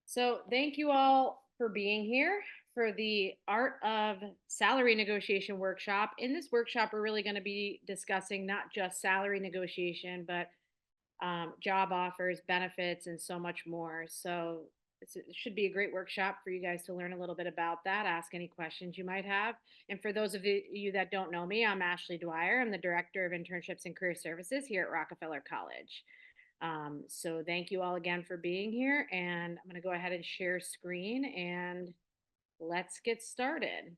So, thank you all for being here for the Art of Salary Negotiation workshop. In this workshop, we're really going to be discussing not just salary negotiation, but job offers, benefits, and so much more. So, it should be a great workshop for you guys to learn a little bit about that, ask any questions you might have. And for those of you that don't know me, I'm Ashley Dwyer. I'm the Director of Internships and Career Services here at Rockefeller College. So thank you all again for being here. And I'm going to go ahead and share screen and let's get started.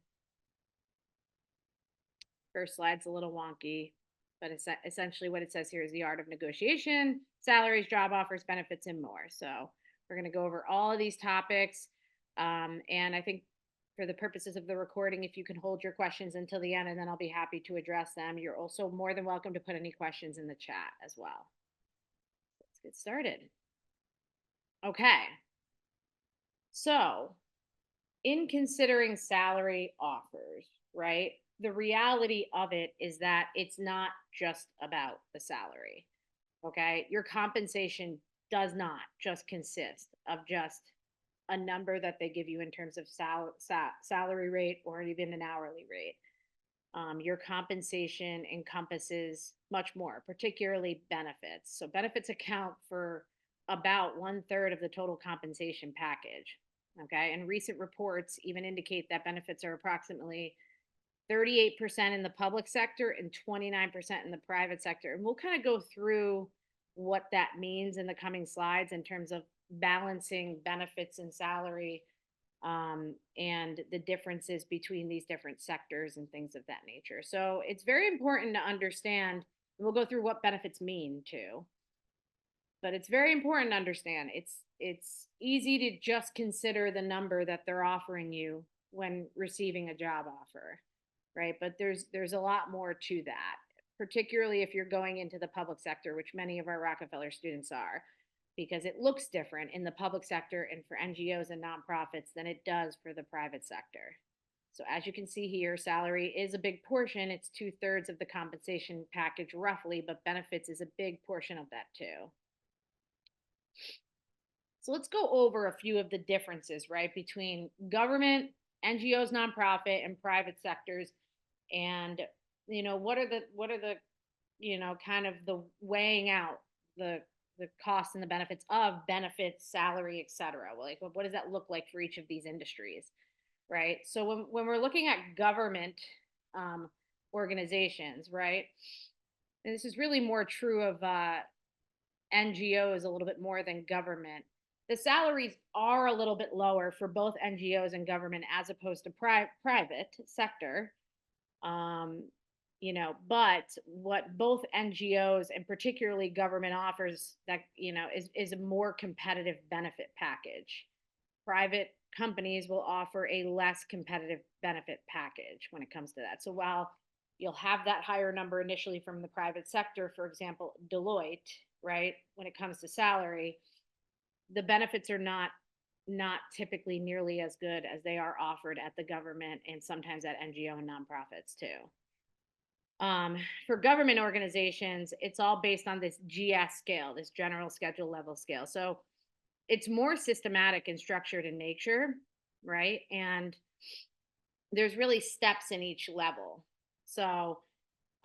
First slide's a little wonky, but it's essentially what it says here is the art of negotiation, salaries, job offers, benefits, and more. So we're going to go over all of these topics. And I think for the purposes of the recording, if you can hold your questions until the end, and then I'll be happy to address them. You're also more than welcome to put any questions in the chat as well. Let's get started. Okay. So, in considering salary offers, right? The reality of it is that it's not just about the salary. Okay. Your compensation does not just consist of just a number that they give you in terms of salary rate or even an hourly rate. Your compensation encompasses much more, particularly benefits. So, benefits account for about one third of the total compensation package. Okay. And recent reports even indicate that benefits are approximately 38% in the public sector and 29% in the private sector. And we'll kind of go through what that means in the coming slides in terms of balancing benefits and salary, and the differences between these different sectors and things of that nature. So it's very important to understand. We'll go through what benefits mean too, but it's very important to understand it's easy to just consider the number that they're offering you when receiving a job offer, right? But there's a lot more to that, particularly if you're going into the public sector, which many of our Rockefeller students are, because it looks different in the public sector and for NGOs and nonprofits than it does for the private sector. So as you can see here, salary is a big portion. It's 2/3 of the compensation package roughly, but benefits is a big portion of that too. So let's go over a few of the differences, right, between government, NGOs, nonprofit, and private sectors. And what are the kind of the weighing out the costs and the benefits of benefits, salary, et cetera. Well, like what does that look like for each of these industries, right? So when we're looking at government um, organizations, right, and this is really more true of NGOs a little bit more than government. The salaries are a little bit lower for both NGOs and government as opposed to private sector. Um, but what both NGOs and particularly government offers that, is a more competitive benefit package. Private companies will offer a less competitive benefit package when it comes to that. So while you'll have that higher number initially from the private sector, for example, Deloitte, right? When it comes to salary, the benefits are not typically nearly as good as they are offered at the government and sometimes at NGO and nonprofits too. For government organizations, it's all based on this GS scale, this general schedule level scale. So it's more systematic and structured in nature, right? And there's really steps in each level. So,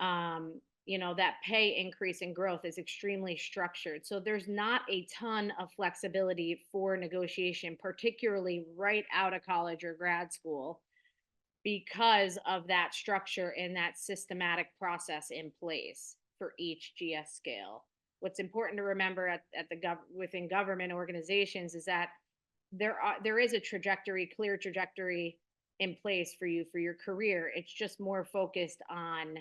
that pay increase and growth is extremely structured. So there's not a ton of flexibility for negotiation, particularly right out of college or grad school, because of that structure and that systematic process in place for each GS scale. What's important to remember at the within government organizations is that there is a clear trajectory in place for you for your career. It's just more focused on,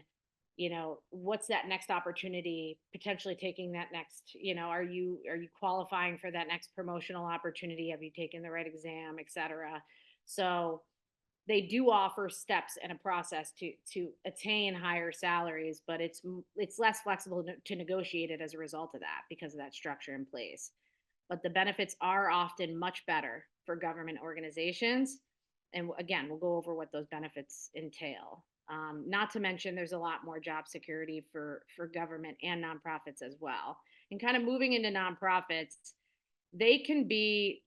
what's that next opportunity, potentially taking that next, are you qualifying for that next promotional opportunity? Have you taken the right exam, et cetera? So they do offer steps and a process to attain higher salaries, but it's less flexible to negotiate it as a result of that because of that structure in place. But the benefits are often much better for government organizations. And again, we'll go over what those benefits entail. Not to mention, there's a lot more job security for government and nonprofits as well. And kind of moving into nonprofits, they can be,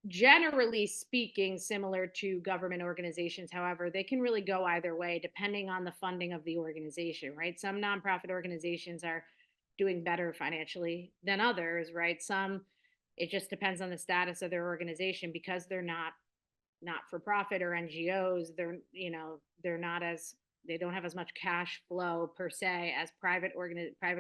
generally speaking, similar to government organizations. However, they can really go either way depending on the funding of the organization, right? Some nonprofit organizations are doing better financially than others, right? Some, it just depends on the status of their organization because they're not for profit or NGOs. They're not as, they don't have as much cash flow per se as private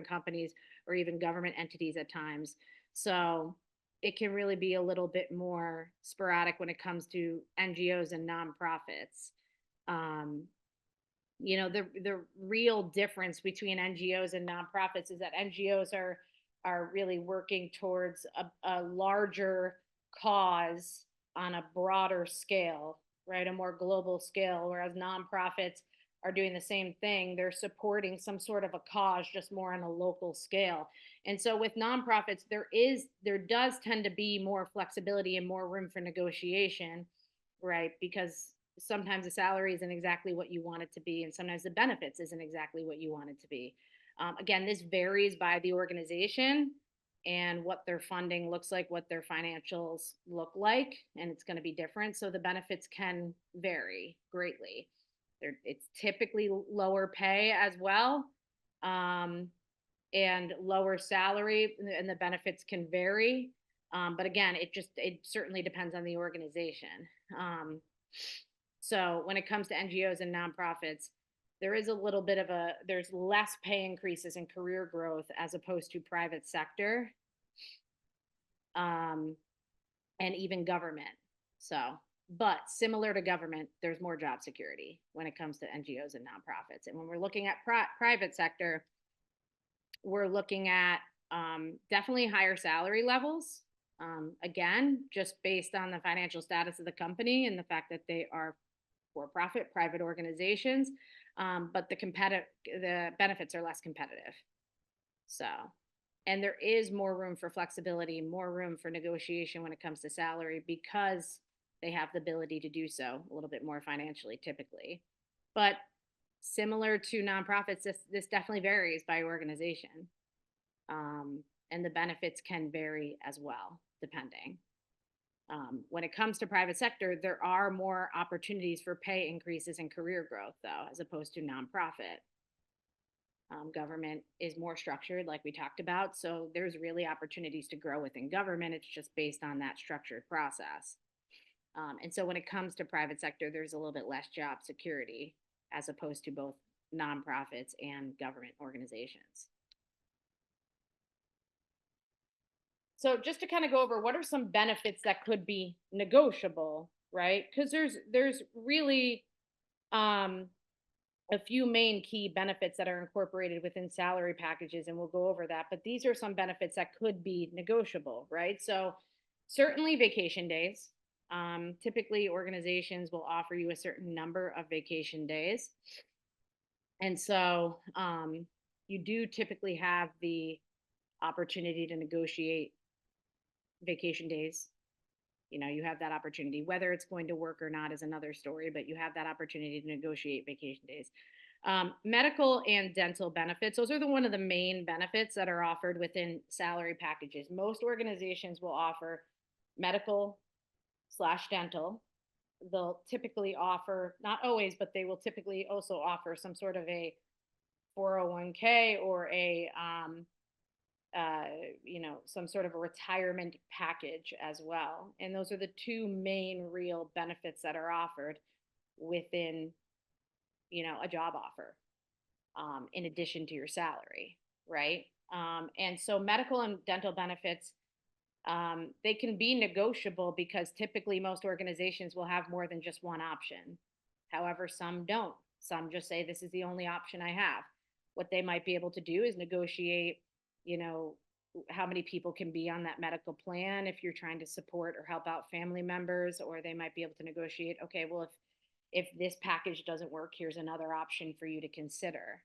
companies or even government entities at times. So it can really be a little bit more sporadic when it comes to NGOs and nonprofits. Um, the real difference between NGOs and nonprofits is that NGOs are really working towards a larger cause on a broader scale, right? A more global scale, whereas nonprofits are doing the same thing. They're supporting some sort of a cause, just more on a local scale. And so with nonprofits, there does tend to be more flexibility and more room for negotiation, right? Because sometimes the salary isn't exactly what you want it to be, and sometimes the benefits isn't exactly what you want it to be. Again, this varies by the organization and what their funding looks like, what their financials look like, and it's going to be different. So the benefits can vary greatly. It's typically lower pay as well, um, and lower salary, and the benefits can vary. But again, it certainly depends on the organization. Um, so when it comes to NGOs and nonprofits, there is a little bit of there's less pay increases and career growth as opposed to private sector, um, and even government. So, but similar to government, there's more job security when it comes to NGOs and nonprofits. And when we're looking at private sector, we're looking at definitely higher salary levels. Again, just based on the financial status of the company and the fact that they are for-profit private organizations, but the benefits are less competitive. So, and there is more room for flexibility, more room for negotiation when it comes to salary because they have the ability to do so a little bit more financially, typically. But similar to nonprofits, this definitely varies by organization, and the benefits can vary as well, depending. When it comes to private sector, there are more opportunities for pay increases and career growth, though, as opposed to nonprofit. Government is more structured, like we talked about, so there's really opportunities to grow within government. It's just based on that structured process. And so when it comes to private sector, there's a little bit less job security as opposed to both nonprofits and government organizations. So just to kind of go over what are some benefits that could be negotiable, right? Because there's really um, a few main key benefits that are incorporated within salary packages, and we'll go over that. But these are some benefits that could be negotiable, right? So certainly vacation days. Typically, organizations will offer you a certain number of vacation days, and so you do typically have the opportunity to negotiate vacation days. You have that opportunity. Whether it's going to work or not is another story, but you have that opportunity to negotiate vacation days. Medical and dental benefits, those are one of the main benefits that are offered within salary packages. Most organizations will offer medical slash dental. They'll typically offer, not always, but they will typically also offer some sort of a 401k or uh, some sort of a retirement package as well. And those are the two main real benefits that are offered within, a job offer, in addition to your salary, right? And so medical and dental benefits, they can be negotiable because typically most organizations will have more than just one option. However, some don't. Some just say, this is the only option I have. What they might be able to do is negotiate, you know, how many people can be on that medical plan if you're trying to support or help out family members, or they might be able to negotiate, okay, well, if this package doesn't work, here's another option for you to consider.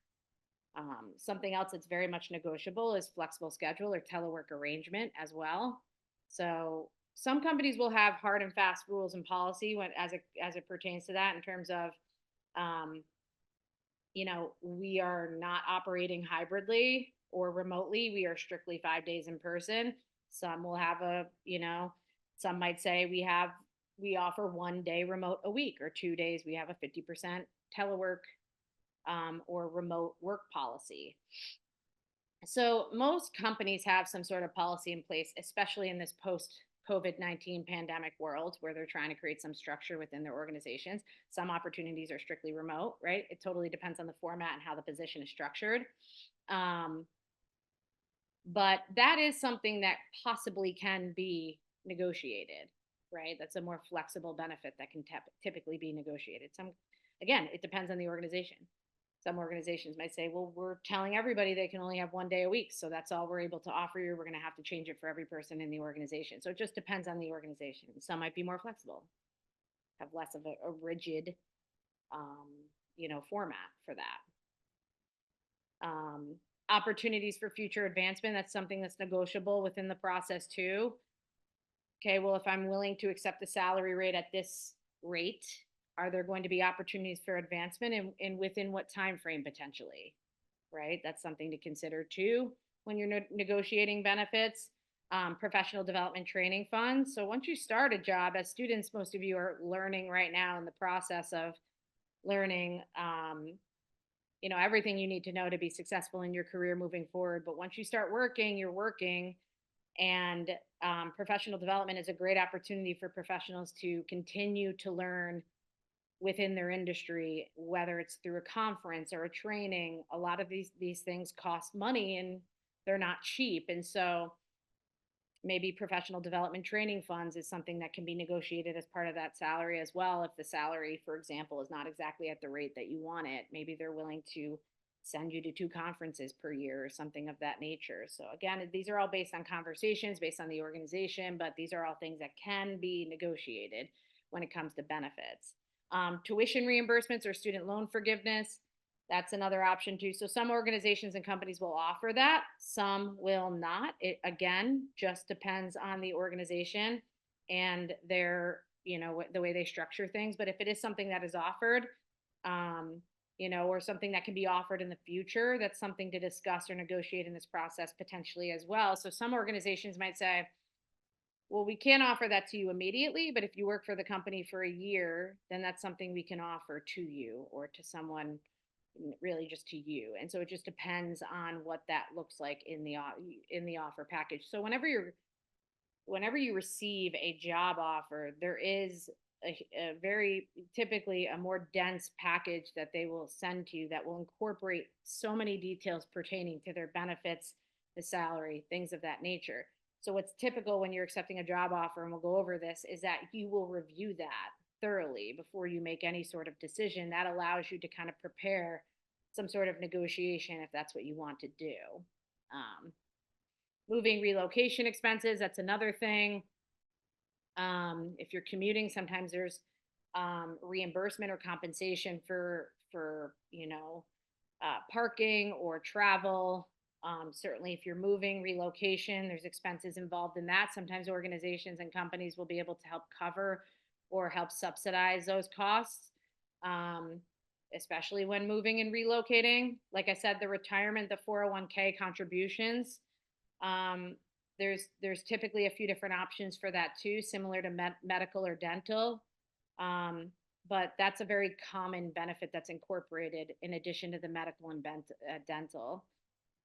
Something else that's very much negotiable is flexible schedule or telework arrangement as well. So some companies will have hard and fast rules and policy as it pertains to that, in terms of, um, we are not operating hybridly or remotely. We are strictly 5 days in person. Some will have Some might say we offer 1 day remote a week, or 2 days we have a 50% telework or remote work policy. So most companies have some sort of policy in place, especially in this post COVID-19 pandemic world where they're trying to create some structure within their organizations. Some opportunities are strictly remote, right? It totally depends on the format and how the position is structured. Um, but that is something that possibly can be negotiated, right? That's a more flexible benefit that can typically be negotiated. Again, it depends on the organization. Some organizations might say, well, we're telling everybody they can only have 1 day a week, so that's all we're able to offer you. We're going to have to change it for every person in the organization. So it just depends on the organization. Some might be more flexible, have less of a rigid, um, format for that. um, Opportunities for future advancement, that's something that's negotiable within the process too. Okay, well, if I'm willing to accept the salary rate at this rate, are there going to be opportunities for advancement, and within what time frame potentially? Right, that's something to consider too when you're negotiating benefits. Professional development training funds, so once you start a job as students, most of you are learning right now in the process of learning, everything you need to know to be successful in your career moving forward. But once you start working, you're working, and professional development is a great opportunity for professionals to continue to learn within their industry, whether it's through a conference or a training. A lot of these things cost money, and they're not cheap. And so maybe professional development training funds is something that can be negotiated as part of that salary as well. If the salary, for example, is not exactly at the rate that you want it, maybe they're willing to send you to 2 conferences per year or something of that nature. So again, these are all based on conversations, based on the organization, but these are all things that can be negotiated when it comes to benefits. Tuition reimbursements or student loan forgiveness, that's another option too. So some organizations and companies will offer that, some will not. It again just depends on the organization and their, the way they structure things. But if it is something that is offered, or something that can be offered in the future, that's something to discuss or negotiate in this process potentially as well. So some organizations might say, well, we can't offer that to you immediately, but if you work for the company for a year, then that's something we can offer to you or to someone, really just to you. And so it just depends on what that looks like in the offer package. So whenever you receive a job offer, there is a very typically a more dense package that they will send to you that will incorporate so many details pertaining to their benefits, the salary, things of that nature. So what's typical when you're accepting a job offer, and we'll go over this, is that you will review that thoroughly before you make any sort of decision. That allows you to kind of prepare some sort of negotiation if that's what you want to do. Um, Moving relocation expenses, that's another thing. If you're commuting, sometimes there's reimbursement or compensation for parking or travel. Certainly, if you're moving, relocation, there's expenses involved in that. Sometimes organizations and companies will be able to help cover or help subsidize those costs, especially when moving and relocating. Like I said, the retirement, the 401k contributions. Um, there's typically a few different options for that too, similar to medical or dental. But that's a very common benefit that's incorporated in addition to the medical and dental.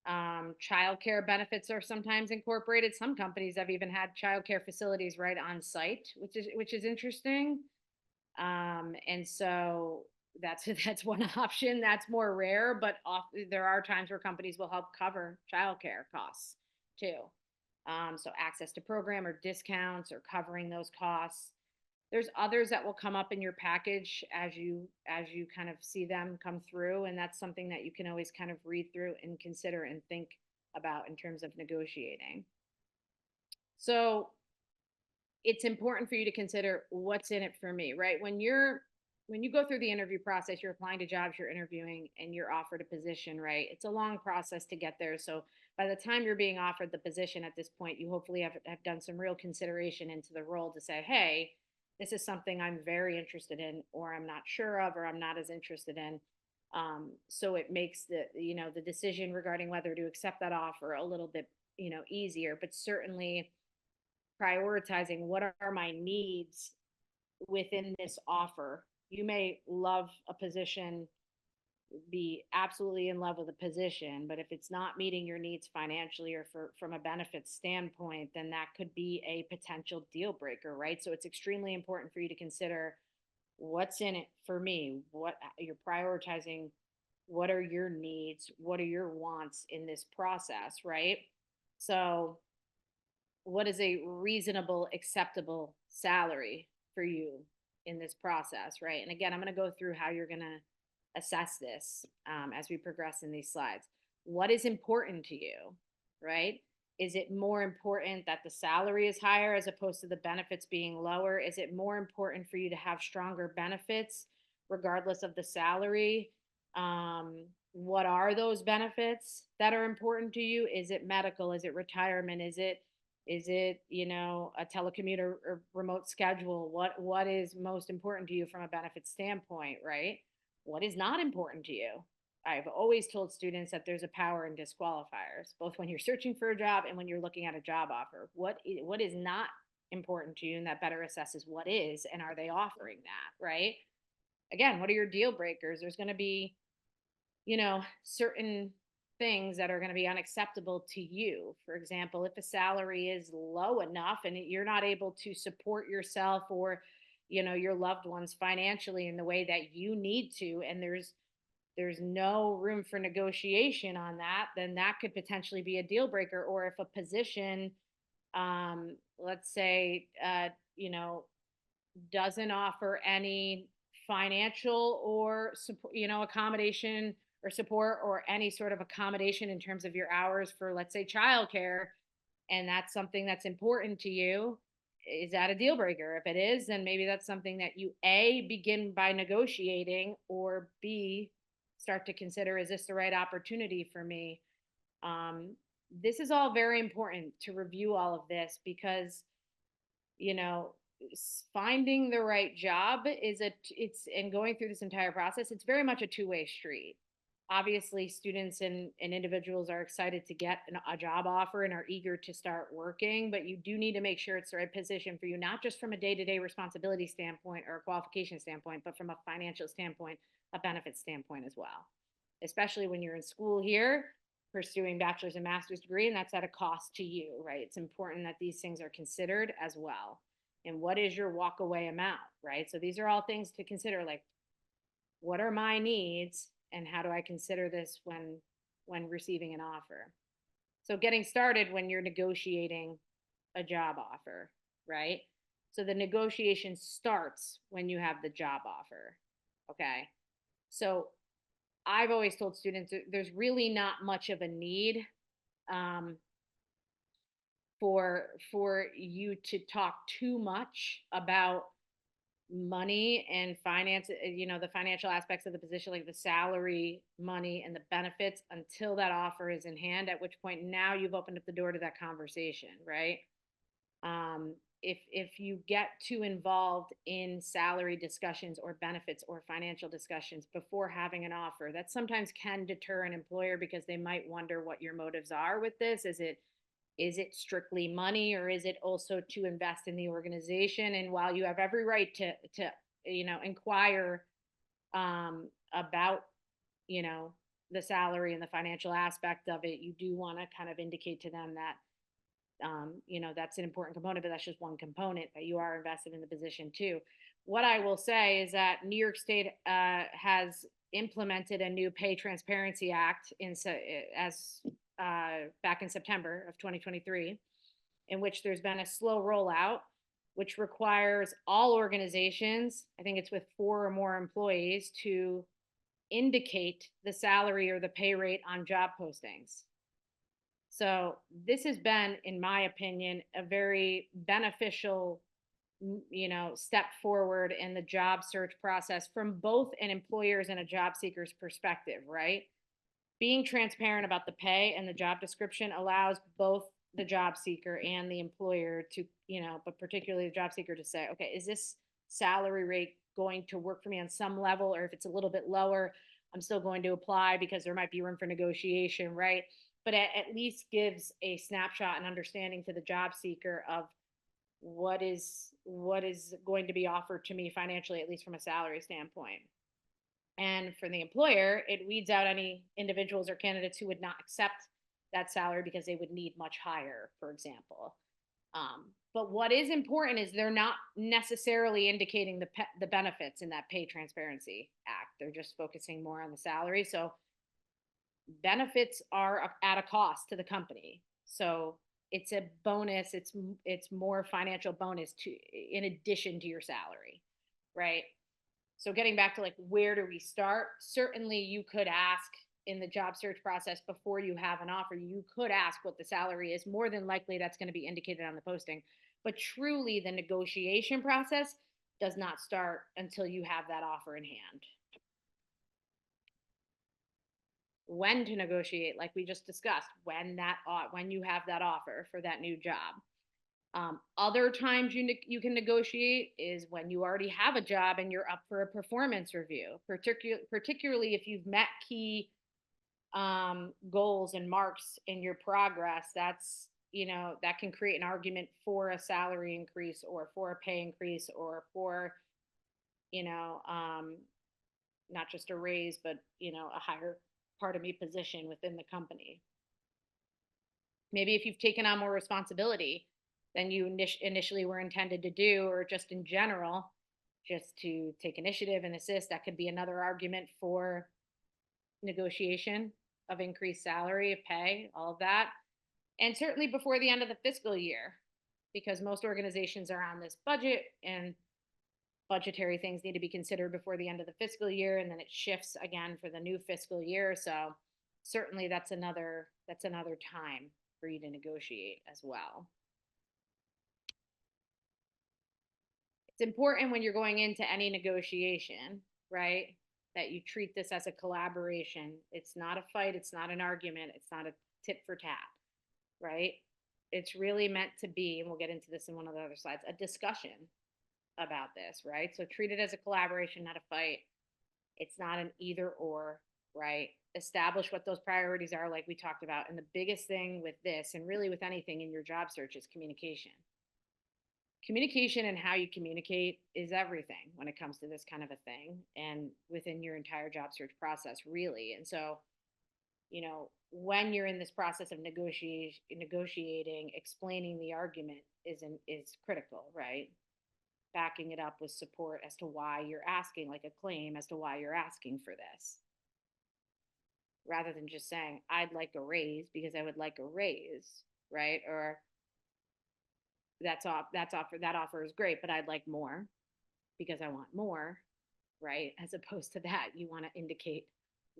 Childcare benefits are sometimes incorporated. Some companies have even had childcare facilities right on site, which is interesting. And so that's that's one option. That's more rare, but there are times where companies will help cover childcare costs too. So access to program or discounts or covering those costs. There's others that will come up in your package as you kind of see them come through, and that's something that you can always kind of read through and consider and think about in terms of negotiating. So it's important for you to consider what's in it for me, right? When you go through the interview process, you're applying to jobs, you're interviewing, and you're offered a position, right? It's a long process to get there. So by the time you're being offered the position at this point, you hopefully have done some real consideration into the role to say, hey, this is something I'm very interested in, or I'm not sure of, or I'm not as interested in. So it makes the decision regarding whether to accept that offer a little bit, easier. But certainly prioritizing what are my needs within this offer. You may love a position, be absolutely in love with a position, but if it's not meeting your needs financially or from a benefits standpoint, then that could be a potential deal breaker, right? So it's extremely important for you to consider what's in it for me, what you're prioritizing, what are your needs, what are your wants in this process, right? So what is a reasonable, acceptable salary for you in this process, right? And again, I'm going to go through how you're going to assess this as we progress in these slides. What is important to you, right? Is it more important that the salary is higher as opposed to the benefits being lower? Is it more important for you to have stronger benefits regardless of the salary? What are those benefits that are important to you? Is it medical? Is it retirement? Is it a telecommuter or remote schedule? What is most important to you from a benefit standpoint, right? What is not important to you? I've always told students that there's a power in disqualifiers, both when you're searching for a job and when you're looking at a job offer. What is not important to you, and that better assesses what is, and are they offering that, right? Again, what are your deal breakers? There's going to be certain things that are going to be unacceptable to you. For example, if a salary is low enough and you're not able to support yourself or, your loved ones financially in the way that you need to, and there's no room for negotiation on that, then that could potentially be a deal breaker. Or if a position, let's say, doesn't offer any financial or support, accommodation or support or any sort of accommodation in terms of your hours for, let's say, childcare, and that's something that's important to you, is that a deal breaker? If it is, then maybe that's something that you A, begin by negotiating, or B, start to consider, is this the right opportunity for me? This is all very important to review all of this because you know finding the right job is a it's and going through this entire process, it's very much a two-way street. Obviously, students and individuals are excited to get a job offer and are eager to start working, but you do need to make sure it's the right position for you, not just from a day-to-day responsibility standpoint or a qualification standpoint, but from a financial standpoint, a benefit standpoint as well, especially when you're in school here pursuing bachelor's and master's degree, and that's at a cost to you, right? It's important that these things are considered as well. And what is your walk away amount, right? So these are all things to consider, like, what are my needs and how do I consider this when receiving an offer? So getting started when you're negotiating a job offer, right? So the negotiation starts when you have the job offer. Okay. So I've always told students there's really not much of a need um, for you to talk too much about money and finance, the financial aspects of the position, like the salary, money, and the benefits, until that offer is in hand, at which point now you've opened up the door to that conversation, right? If you get too involved in salary discussions or benefits or financial discussions before having an offer, that sometimes can deter an employer because they might wonder what your motives are with this. Is it strictly money, or is it also to invest in the organization? And while you have every right to inquire about you know the salary and the financial aspect of it, you do want to kind of indicate to them that that's an important component, but that's just one component, that you are invested in the position too. What I will say is that New York State has implemented a new Pay Transparency Act as back in September of 2023, in which there's been a slow rollout, which requires all organizations, I think it's with 4 or more employees, to indicate the salary or the pay rate on job postings. So this has been, in my opinion, a very beneficial, step forward in the job search process from both an employer's and a job seeker's perspective, right? Being transparent about the pay and the job description allows both the job seeker and the employer to, but particularly the job seeker, to say, okay, is this salary rate going to work for me on some level? Or if it's a little bit lower, I'm still going to apply because there might be room for negotiation, right? But at least gives a snapshot and understanding to the job seeker of what is going to be offered to me financially, at least from a salary standpoint. And for the employer, it weeds out any individuals or candidates who would not accept that salary because they would need much higher, for example. But what is important is they're not necessarily indicating the benefits in that Pay Transparency Act. They're just focusing more on the salary. So benefits are at a cost to the company. So it's a bonus. It's more financial bonus to in addition to your salary, right? So getting back to like where do we start? Certainly you could ask in the job search process before you have an offer, you could ask what the salary is. More than likely that's going to be indicated on the posting. But truly the negotiation process does not start until you have that offer in hand. When to negotiate, like we just discussed, when you have that offer for that new job. Other times you can negotiate is when you already have a job and you're up for a performance review, particularly if you've met key goals and marks in your progress. That's, that can create an argument for a salary increase or for a pay increase or for, you know, um, not just a raise, but, a higher position within the company. Maybe if you've taken on more responsibility than you initially were intended to do, or just in general, just to take initiative and assist, that could be another argument for negotiation of increased salary, of pay, all of that. And certainly before the end of the fiscal year, because most organizations are on this budget and budgetary things need to be considered before the end of the fiscal year, and then it shifts again for the new fiscal year. So certainly that's another time for you to negotiate as well. It's important when you're going into any negotiation, right, that you treat this as a collaboration. It's not a fight, it's not an argument, it's not a tit for tat, right? It's really meant to be, and we'll get into this in one of the other slides, a discussion about this, right? So treat it as a collaboration, not a fight. It's not an either or, right? Establish what those priorities are, like we talked about. And the biggest thing with this, and really with anything in your job search, is communication. Communication and how you communicate is everything when it comes to this kind of a thing, and within your entire job search process, really. And so, when you're in this process of negotiating, explaining the argument is critical, right? Backing it up with support as to why you're asking, like a claim as to why you're asking for this, rather than just saying, I'd like a raise because I would like a raise, right? Or that offer is great, but I'd like more because I want more, right? As opposed to that, you want to indicate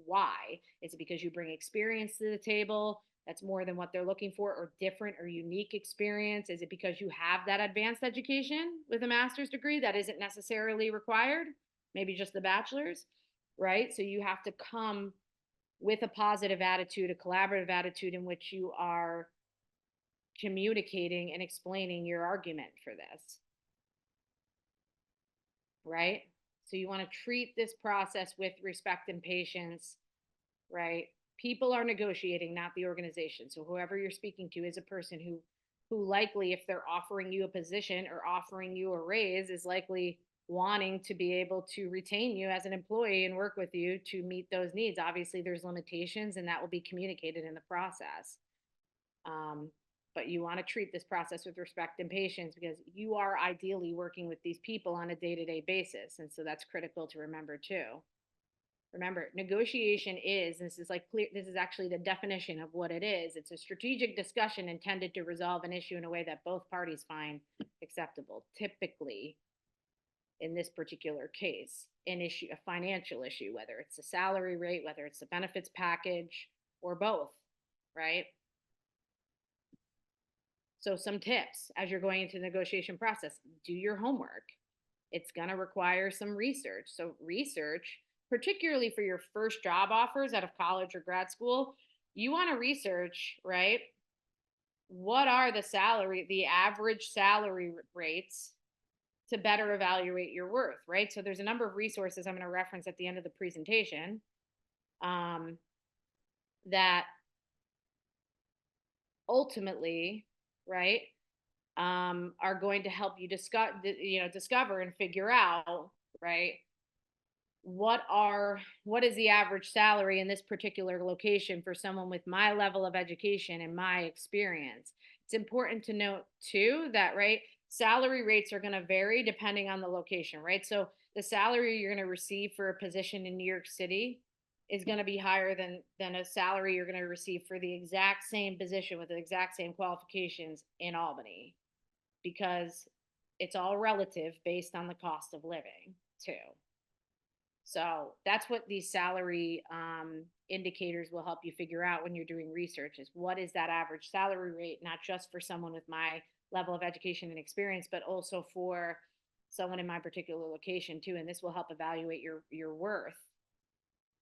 why. Is it because you bring experience to the table that's more than what they're looking for, or different or unique experience? Is it because you have that advanced education with a master's degree that isn't necessarily required, maybe just the bachelor's, right? So you have to come with a positive attitude, a collaborative attitude in which you are communicating and explaining your argument for this, right? So you want to treat this process with respect and patience, right? People are negotiating, not the organization. So whoever you're speaking to is a person who likely, if they're offering you a position or offering you a raise, is likely wanting to be able to retain you as an employee and work with you to meet those needs. Obviously, there's limitations, and that will be communicated in the process. But you want to treat this process with respect and patience, because you are ideally working with these people on a day-to-day basis. And so that's critical to remember too. Remember, negotiation is, this is like clear, this is actually the definition of what it is. It's a strategic discussion intended to resolve an issue in a way that both parties find acceptable. Typically, in this particular case, a financial issue, whether it's a salary rate, whether it's a benefits package, or both, right? So some tips as you're going into the negotiation process: do your homework. It's going to require some research. So research, particularly for your first job offers out of college or grad school, you want to research, right? What are the average salary rates, to better evaluate your worth, right? So there's a number of resources I'm going to reference at the end of the presentation, that ultimately, right, are going to help you discover and figure out, right, what is the average salary in this particular location for someone with my level of education and my experience. It's important to note too that, right, salary rates are going to vary depending on the location, right? So the salary you're going to receive for a position in New York City is going to be higher than a salary you're going to receive for the exact same position with the exact same qualifications in Albany, because it's all relative based on the cost of living too. So that's what these salary indicators will help you figure out when you're doing research, is what is that average salary rate, not just for someone with my level of education and experience, but also for someone in my particular location too. And this will help evaluate your worth.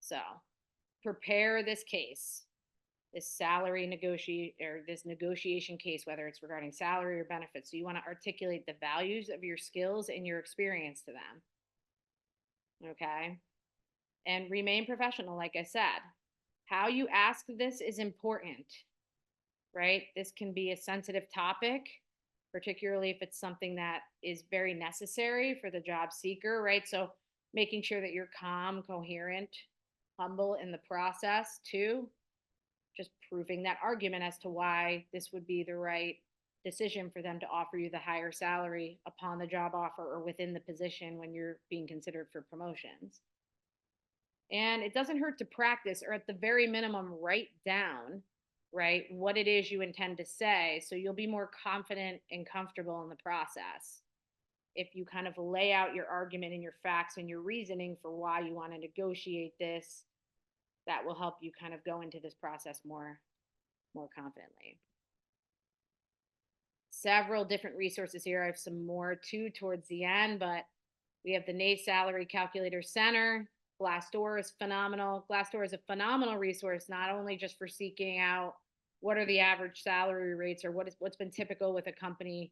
So prepare this case, this salary negotiate or this negotiation case, whether it's regarding salary or benefits. So you want to articulate the values of your skills and your experience to them. Okay. And remain professional, like I said. How you ask this is important, right? This can be a sensitive topic, particularly if it's something that is very necessary for the job seeker, right? So making sure that you're calm, coherent, humble in the process too, just proving that argument as to why this would be the right decision for them to offer you the higher salary upon the job offer or within the position when you're being considered for promotions. And it doesn't hurt to practice, or at the very minimum, write down, right, what it is you intend to say. So you'll be more confident and comfortable in the process. If you kind of lay out your argument and your facts and your reasoning for why you want to negotiate this, that will help you kind of go into this process more confidently. Several different resources here. I have some more too towards the end, but we have the NACE Salary Calculator Center. Glassdoor is phenomenal. Glassdoor is a phenomenal resource, not only just for seeking out what are the average salary rates or what's been typical with a company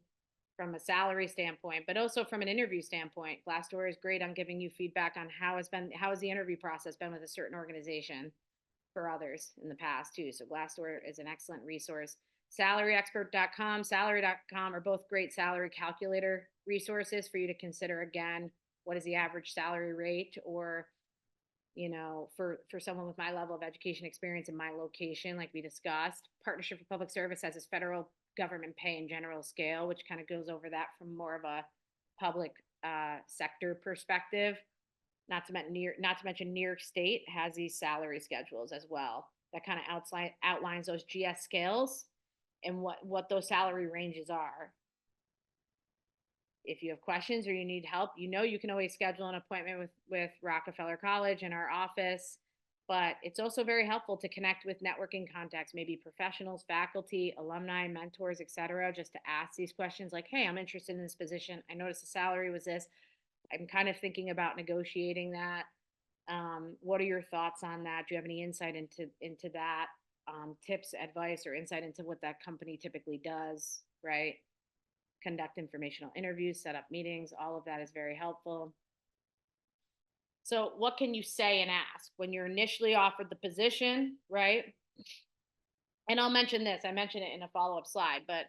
from a salary standpoint, but also from an interview standpoint. Glassdoor is great on giving you feedback on how has the interview process been with a certain organization for others in the past too. So Glassdoor is an excellent resource. SalaryExpert.com, Salary.com are both great salary calculator resources for you to consider. Again, what is the average salary rate, or for someone with my level of education experience in my location, like we discussed. Partnership for Public Service has its federal government pay and general scale, which kind of goes over that from more of a public sector perspective. Not to mention New York State has these salary schedules as well that kind of outlines those GS scales and what those salary ranges are. If you have questions or you need help, you can always schedule an appointment with Rockefeller College in our office. But it's also very helpful to connect with networking contacts, maybe professionals, faculty, alumni, mentors, etc., just to ask these questions like, hey, I'm interested in this position. I noticed the salary was this. I'm kind of thinking about negotiating that. What are your thoughts on that? Do you have any insight into that? Tips, advice, or insight into what that company typically does, right? Conduct informational interviews, set up meetings. All of that is very helpful. So, what can you say and ask when you're initially offered the position, right? And I'll mention this, I mentioned it in a follow up slide, but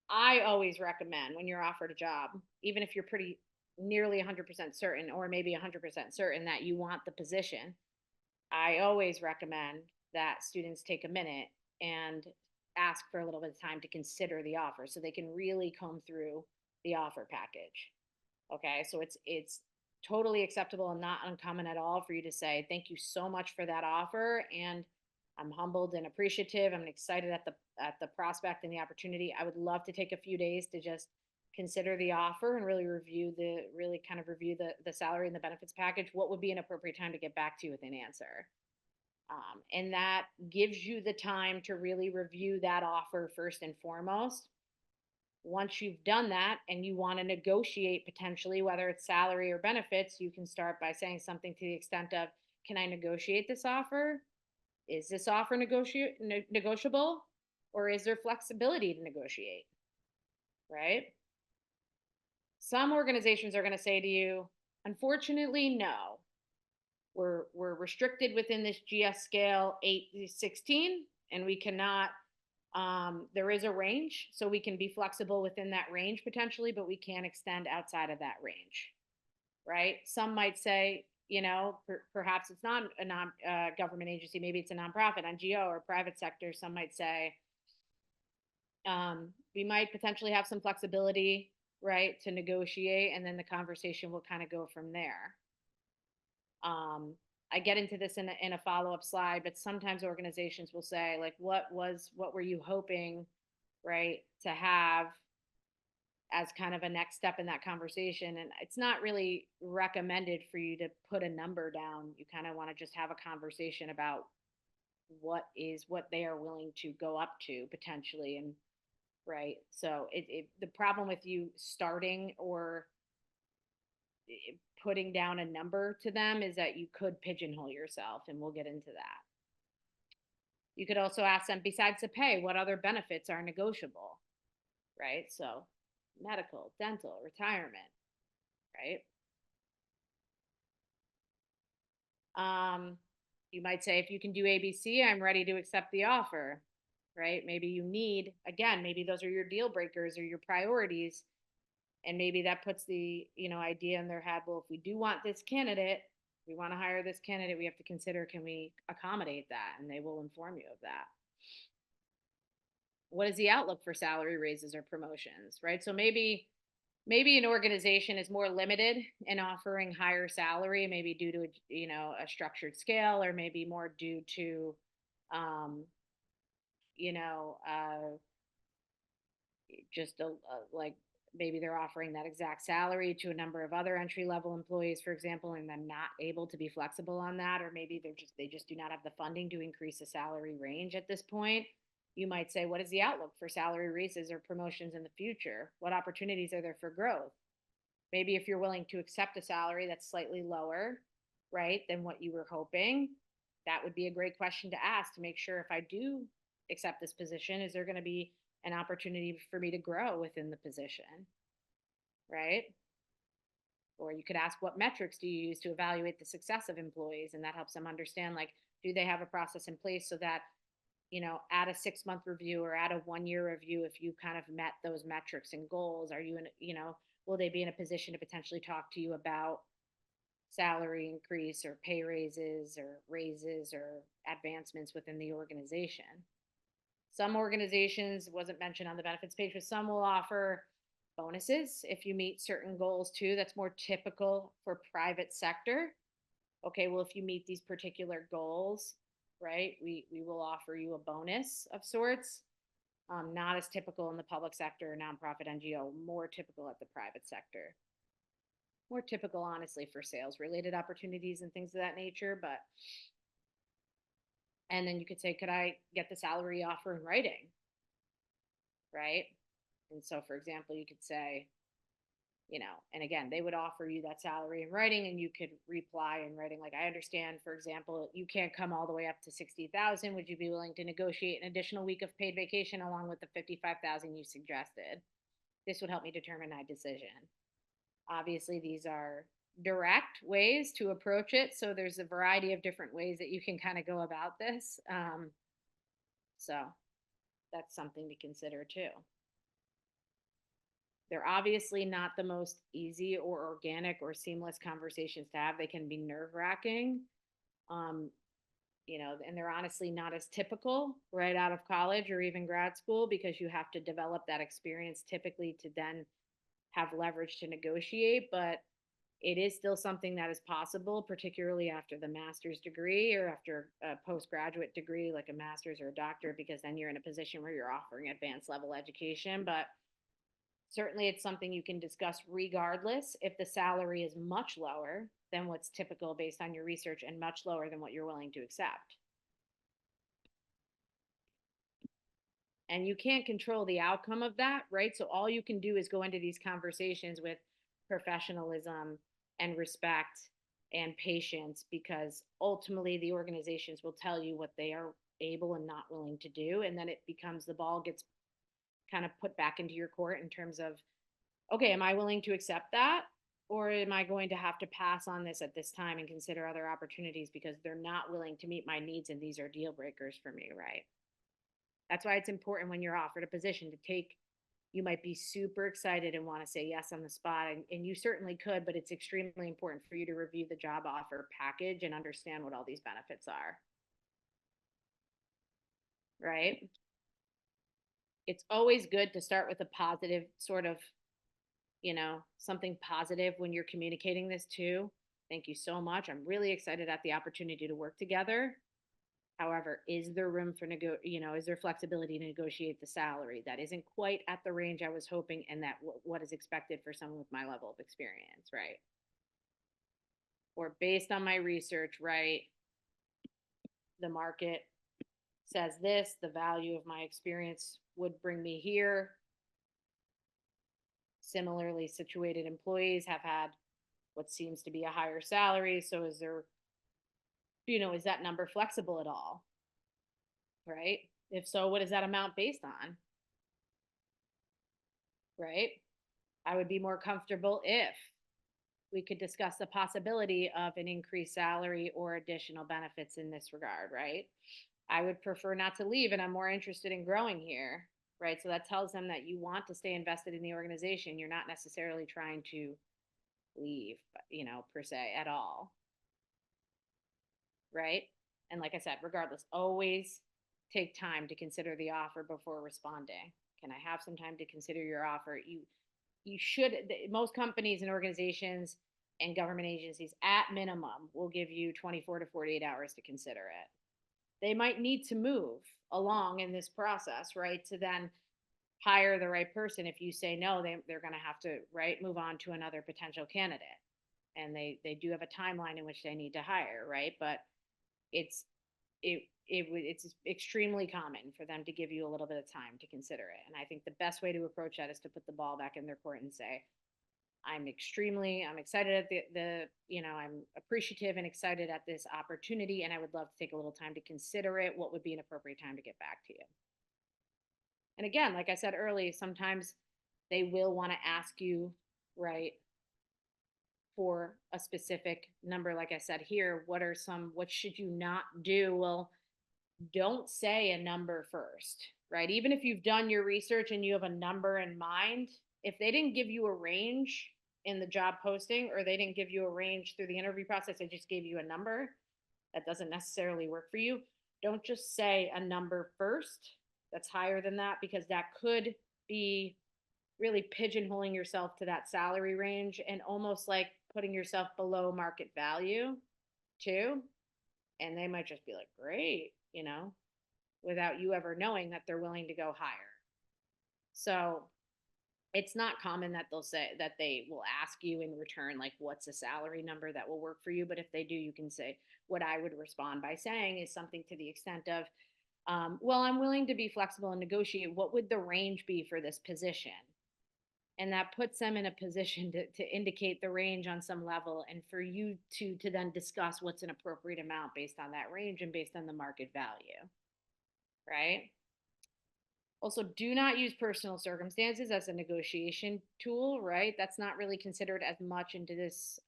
I always recommend when you're offered a job, even if you're pretty nearly 100% certain, or maybe 100% certain that you want the position, I always recommend that students take a minute and ask for a little bit of time to consider the offer so they can really comb through the offer package. Okay, so it's totally acceptable and not uncommon at all for you to say, thank you so much for that offer, and I'm humbled and appreciative. I'm excited at the prospect and the opportunity. I would love to take a few days to just consider the offer and really kind of review the salary and the benefits package. What would be an appropriate time to get back to you with an answer? And that gives you the time to really review that offer first and foremost. Once you've done that and you want to negotiate potentially, whether it's salary or benefits, you can start by saying something to the extent of, can I negotiate this offer? Is this offer negotiable? Or is there flexibility to negotiate? Right? Some organizations are going to say to you, unfortunately, no. We're restricted within this GS scale 8 to 16, and we cannot There is a range, so we can be flexible within that range potentially, but we can't extend outside of that range, right? Some might say, perhaps it's not a non government agency, maybe it's a nonprofit, NGO, or private sector. Some might say, we might potentially have some flexibility, right, to negotiate, and then the conversation will kind of go from there. Um, I get into this in a follow up slide, but sometimes organizations will say, like, what were you hoping, right, to have as kind of a next step in that conversation? And it's not really recommended for you to put a number down. You kind of want to just have a conversation about what they are willing to go up to potentially. And right, so the problem with you starting or putting down a number to them is that you could pigeonhole yourself, and we'll get into that. You could also ask them, besides the pay, what other benefits are negotiable, right? So medical, dental, retirement, right? You might say, if you can do ABC, I'm ready to accept the offer, right? Maybe you need, again, maybe those are your deal breakers or your priorities. And maybe that puts the, idea in their head, well, if we do want this candidate, we want to hire this candidate, we have to consider, can we accommodate that? And they will inform you of that. What is the outlook for salary raises or promotions, right? So maybe an organization is more limited in offering higher salary, maybe due to a structured scale, or maybe more due to um, you know just like maybe they're offering that exact salary to a number of other entry level employees, for example, and then not able to be flexible on that, or maybe they just do not have the funding to increase the salary range at this point. You might say, what is the outlook for salary raises or promotions in the future? What opportunities are there for growth? Maybe if you're willing to accept a salary that's slightly lower, right, than what you were hoping, that would be a great question to ask to make sure, if I do accept this position, is there going to be an opportunity for me to grow within the position, right? Or you could ask, what metrics do you use to evaluate the success of employees? And that helps them understand, like, do they have a process in place so that, at a 6 month review or at a 1 year review, if you kind of met those metrics and goals, are you will they be in a position to potentially talk to you about salary increase or pay raises or advancements within the organization? Some organizations, wasn't mentioned on the benefits page, but some will offer bonuses if you meet certain goals too. That's more typical for private sector. Okay, well, if you meet these particular goals, right, we will offer you a bonus of sorts. Not as typical in the public sector, nonprofit, NGO, more typical at the private sector. More typical, honestly, for sales related opportunities and things of that nature. But, and then you could say, could I get the salary offer in writing? Right. And so, for example, you could say, and again, they would offer you that salary in writing, and you could reply in writing, like, I understand, for example, you can't come all the way up to 60,000. Would you be willing to negotiate an additional week of paid vacation along with the 55,000 you suggested? This would help me determine my decision. Obviously, these are direct ways to approach it. So there's a variety of different ways that you can kind of go about this. So that's something to consider too. They're obviously not the most easy or organic or seamless conversations to have. They can be nerve wracking. Um, and they're honestly not as typical right out of college or even grad school, because you have to develop that experience typically to then have leverage to negotiate. But it is still something that is possible, particularly after the master's degree or after a postgraduate degree, like a master's or a doctorate, because then you're in a position where you're offering advanced level education. But certainly it's something you can discuss regardless if the salary is much lower than what's typical based on your research and much lower than what you're willing to accept. And you can't control the outcome of that, right? So all you can do is go into these conversations with professionalism and respect and patience, because ultimately the organizations will tell you what they are able and not willing to do. And then it becomes, the ball gets kind of put back into your court in terms of, okay, am I willing to accept that? Or am I going to have to pass on this at this time and consider other opportunities because they're not willing to meet my needs and these are deal breakers for me, right? That's why it's important when you're offered a position to take, you might be super excited and want to say yes on the spot, and you certainly could, but it's extremely important for you to review the job offer package and understand what all these benefits are, right? It's always good to start with a positive sort of, something positive when you're communicating this too. Thank you so much. I'm really excited at the opportunity to work together. However, is there room for is there flexibility to negotiate the salary? That isn't quite at the range I was hoping, and that what is expected for someone with my level of experience, right? Or based on my research, right? The market says this, the value of my experience would bring me here. Similarly situated employees have had what seems to be a higher salary. So is there, is that number flexible at all? Right? If so, what is that amount based on? Right? I would be more comfortable if we could discuss the possibility of an increased salary or additional benefits in this regard, right? I would prefer not to leave and I'm more interested in growing here, right? So that tells them that you want to stay invested in the organization. You're not necessarily trying to leave, per se at all, right? And like I said, regardless, always take time to consider the offer before responding. Can I have some time to consider your offer? You should, most companies and organizations and government agencies at minimum will give you 24 to 48 hours to consider it. They might need to move along in this process, right, to then hire the right person. If you say no, they're going to have to, right, move on to another potential candidate, and they do have a timeline in which they need to hire, right? But it's it's extremely common for them to give you a little bit of time to consider it. And I think the best way to approach that is to put the ball back in their court and say, I'm excited at I'm appreciative and excited at this opportunity, and I would love to take a little time to consider it. What would be an appropriate time to get back to you? And again, like I said earlier, sometimes they will want to ask you, right, for a specific number. Like I said here, what should you not do? Well, don't say a number first, right? Even if you've done your research and you have a number in mind, if they didn't give you a range in the job posting, or they didn't give you a range through the interview process, they just gave you a number that doesn't necessarily work for you. Don't just say a number first that's higher than that, because that could be really pigeonholing yourself to that salary range and almost like putting yourself below market value too. And they might just be like, great, without you ever knowing that they're willing to go higher. So it's not common that they'll say that they will ask you in return, like, what's a salary number that will work for you? But if they do, you can say, what I would respond by saying is something to the extent of, well, I'm willing to be flexible and negotiate. What would the range be for this position? And that puts them in a position to indicate the range on some level, and for you to then discuss what's an appropriate amount based on that range and based on the market value, right? Also, do not use personal circumstances as a negotiation tool, right? That's not really considered as much into this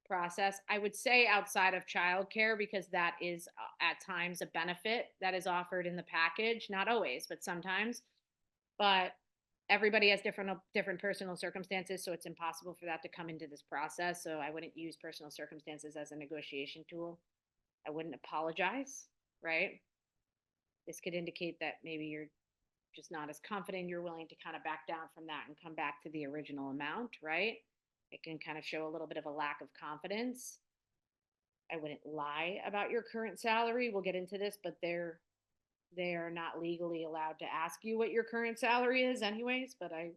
process. I would say outside of childcare, because that is at times a benefit that is offered in the package. Not always, but sometimes. But everybody has different personal circumstances, so it's impossible for that to come into this process. So I wouldn't use personal circumstances as a negotiation tool. I wouldn't apologize, right? This could indicate that maybe you're just not as confident, you're willing to kind of back down from that and come back to the original amount, right? It can kind of show a little bit of a lack of confidence. I wouldn't lie about your current salary. We'll get into this, but they are not legally allowed to ask you what your current salary is anyways, but I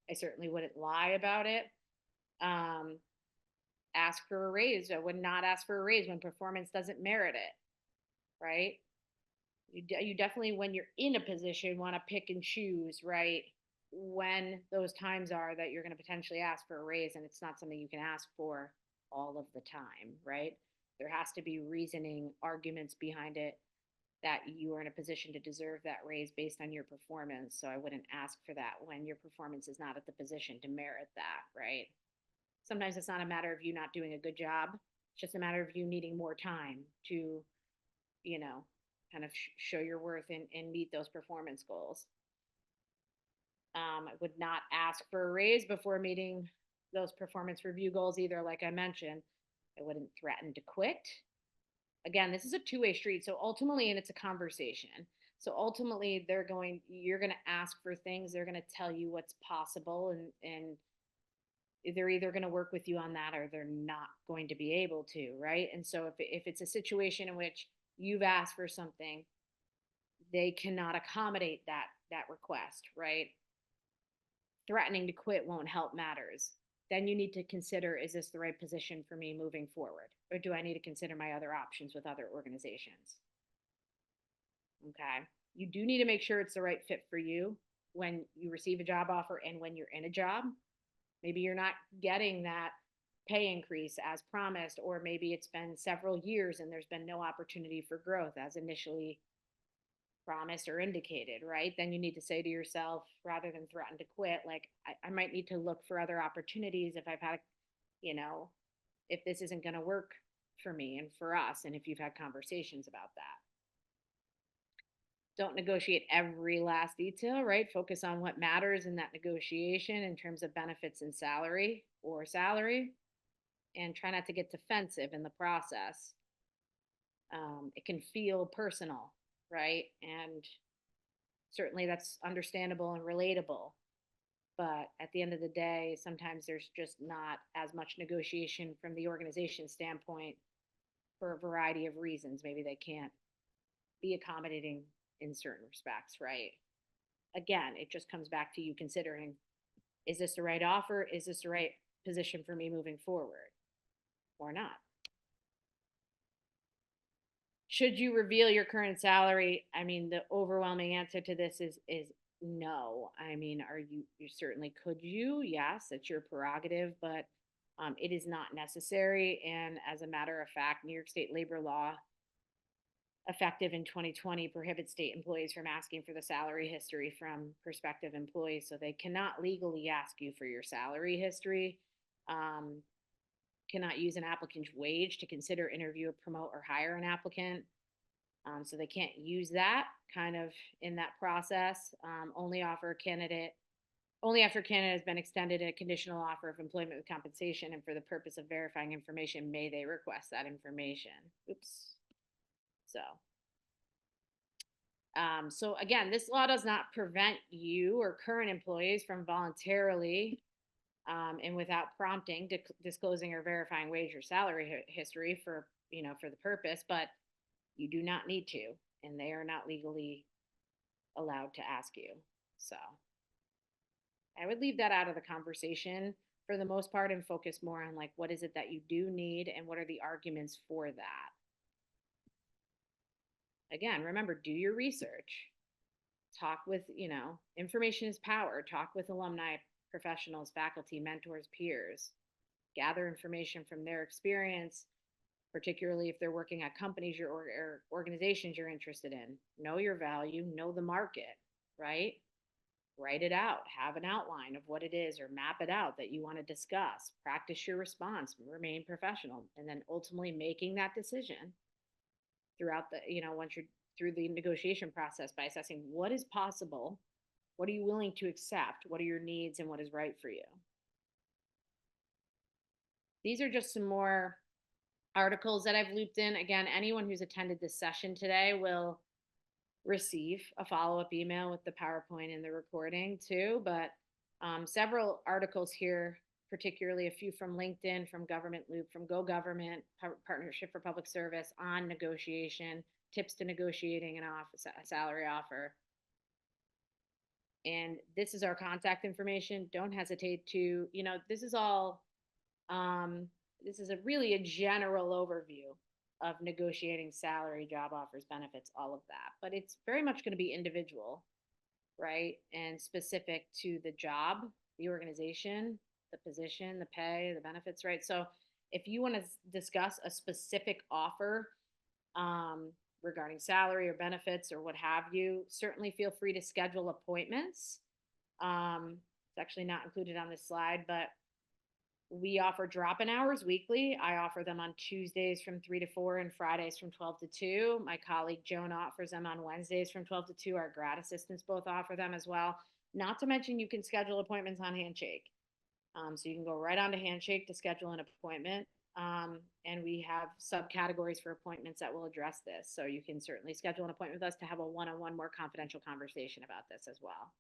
I certainly wouldn't lie about it. Um, Ask for a raise. I would not ask for a raise when performance doesn't merit it, right? You definitely, when you're in a position, want to pick and choose, right, when those times are that you're going to potentially ask for a raise, and it's not something you can ask for all of the time, right? There has to be reasoning, arguments behind it, that you are in a position to deserve that raise based on your performance. So I wouldn't ask for that when your performance is not at the position to merit that, right? Sometimes it's not a matter of you not doing a good job. It's just a matter of you needing more time to, you know, kind of show your worth and meet those performance goals. I would not ask for a raise before meeting those performance review goals either. Like I mentioned, I wouldn't threaten to quit. Again, this is a two-way street. So ultimately, and it's a conversation. So ultimately, you're going to ask for things. They're going to tell you what's possible, and they're either going to work with you on that or they're not going to be able to, right? And so if it's a situation in which you've asked for something, they cannot accommodate that request, right? Threatening to quit won't help matters. Then you need to consider, is this the right position for me moving forward? Or do I need to consider my other options with other organizations? Okay. You do need to make sure it's the right fit for you when you receive a job offer and when you're in a job. Maybe you're not getting that pay increase as promised, or maybe it's been several years and there's been no opportunity for growth as initially promised or indicated, right? Then you need to say to yourself, rather than threaten to quit, like, I might need to look for other opportunities if I've had, you know, if this isn't going to work for me and for us, and if you've had conversations about that. Don't negotiate every last detail, right? Focus on what matters in that negotiation in terms of benefits and salary, and try not to get defensive in the process. It can feel personal, right? And certainly that's understandable and relatable. But at the end of the day, sometimes there's just not as much negotiation from the organization standpoint for a variety of reasons. Maybe they can't be accommodating in certain respects, right? Again, it just comes back to you considering, is this the right offer? Is this the right position for me moving forward or not? Should you reveal your current salary? I mean, the overwhelming answer to this is no. I mean, you certainly could you? Yes, it's your prerogative, but it is not necessary. And as a matter of fact, New York State labor law, effective in 2020, prohibits state employees from asking for the salary history from prospective employees. So they cannot legally ask you for your salary history. Um, cannot use an applicant's wage to consider, interview, promote, or hire an applicant. So they can't use that kind of in that process. Only after a candidate has been extended a conditional offer of employment with compensation, and for the purpose of verifying information, may they request that information. Oops. So again, this law does not prevent you or current employees from voluntarily and without prompting, disclosing or verifying wage or salary history for the purpose, but you do not need to, and they are not legally allowed to ask you. So I would leave that out of the conversation for the most part and focus more on, like, what is it that you do need and what are the arguments for that. Again, remember, do your research. Talk with, information is power. Talk with alumni, professionals, faculty, mentors, peers. Gather information from their experience, particularly if they're working at companies or organizations you're interested in. Know your value, know the market, right? Write it out, have an outline of what it is, or map it out that you want to discuss. Practice your response, remain professional, and then ultimately making that decision throughout once you're through the negotiation process by assessing what is possible, what are you willing to accept, what are your needs, and what is right for you. These are just some more articles that I've looped in. Again, anyone who's attended this session today will receive a follow-up email with the PowerPoint and the recording too, but several articles here, particularly a few from LinkedIn, from Government Loop, from Go Government, Partnership for Public Service, on negotiation, tips to negotiating a salary offer. And this is our contact information. Don't hesitate to, this is all, this is really a general overview of negotiating salary, job offers, benefits, all of that. But it's very much going to be individual, right? And specific to the job, the organization, the position, the pay, the benefits, right? So if you want to discuss a specific offer regarding salary or benefits or what have you, certainly feel free to schedule appointments. It's actually not included on this slide, but We offer drop-in hours weekly. I offer them on Tuesdays from 3 to 4 and Fridays from 12 to 2. My colleague Joan offers them on Wednesdays from 12 to 2. Our grad assistants both offer them as well. Not to mention, you can schedule appointments on Handshake. So you can go right onto Handshake to schedule an appointment. And we have subcategories for appointments that will address this. So you can certainly schedule an appointment with us to have a one on one, more confidential conversation about this as well.